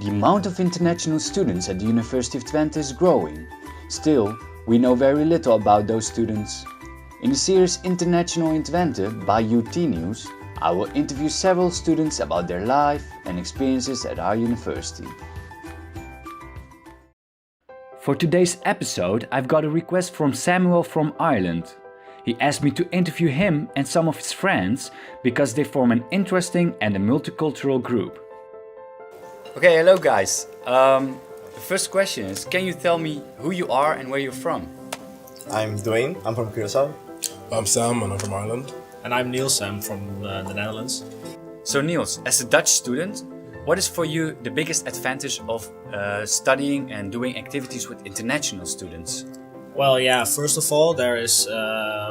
The amount of international students at the University of Twente is growing. Still, we know very little about those students. In the series International in Twente by UT News, I will interview several students about their life and experiences at our university. For today's episode, I've got a request from Samuel from Ireland. He asked me to interview him and some of his friends because they form an interesting and a multicultural group. Okay, hello guys. The first question is, can you tell me who you are and where you're from? I'm Dwayne, I'm from Curaçao. I'm Sam and I'm from Ireland. And I'm Niels, I'm from the Netherlands. So Niels, as a Dutch student, what is for you the biggest advantage of studying and doing activities with international students? Well, yeah, first of all, there is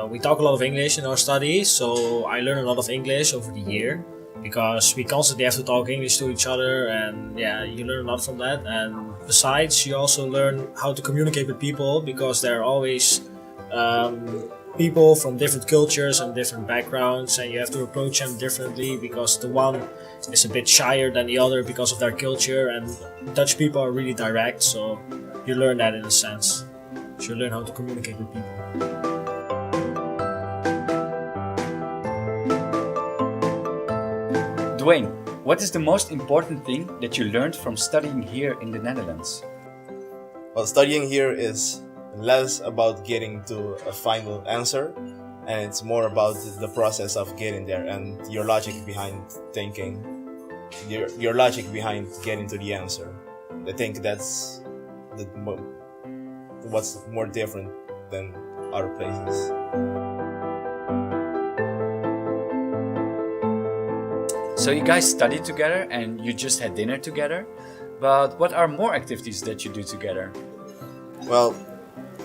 we talk a lot of English in our studies, so I learn a lot of English over the year because we constantly have to talk English to each other, and yeah, you learn a lot from that. And besides, you also learn how to communicate with people because there are always people from different cultures and different backgrounds, and you have to approach them differently because the one is a bit shyer than the other because of their culture, and Dutch people are really direct, so you learn that in a sense. So you learn how to communicate with people. Dwayne, what is the most important thing that you learned from studying here in the Netherlands? Well, studying here is less about getting to a final answer, and it's more about the process of getting there and your logic behind thinking, your logic behind getting to the answer. I think that's what's more different than other places. So you guys studied together and you just had dinner together, but what are more activities that you do together? Well,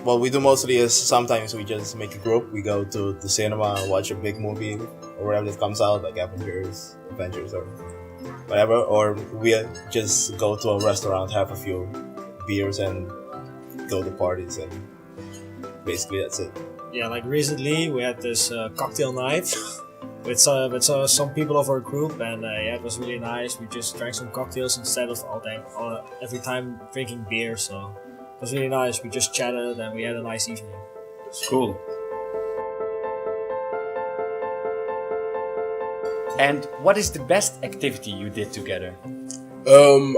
what we do mostly is sometimes we just make a group. We go to the cinema and watch a big movie or whatever that comes out, like Avengers or whatever. Or we just go to a restaurant, have a few beers and go to parties, and basically that's it. Yeah, like recently we had this cocktail night with some people of our group, and yeah, it was really nice. We just drank some cocktails instead of every time drinking beer, so it was really nice. We just chatted and we had a nice evening. Cool. And what is the best activity you did together?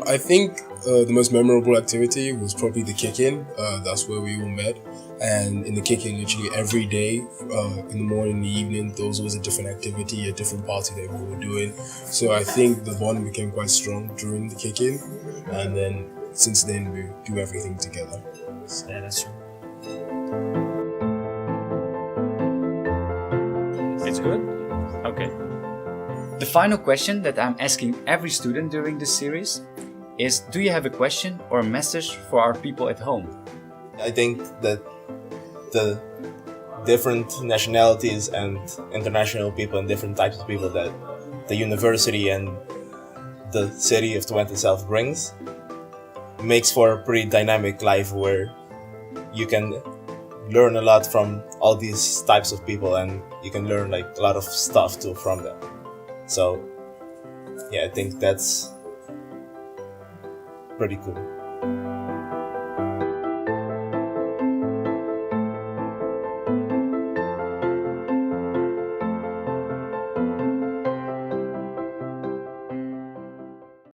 I think the most memorable activity was probably the kick-in. That's where we all met. And in the kick-in, literally every day, in the morning, in the evening, there was always a different activity, a different party that we were doing. So I think the bond became quite strong during the kick-in. And then since then, we do everything together. Yeah, that's true. It's good? Okay. The final question that I'm asking every student during this series is, do you have a question or a message for our people at home? I think that the different nationalities and international people and different types of people that the university and the city of Twente itself brings makes for a pretty dynamic life where you can learn a lot from all these types of people, and you can learn like a lot of stuff too from them. So yeah, I think that's pretty cool.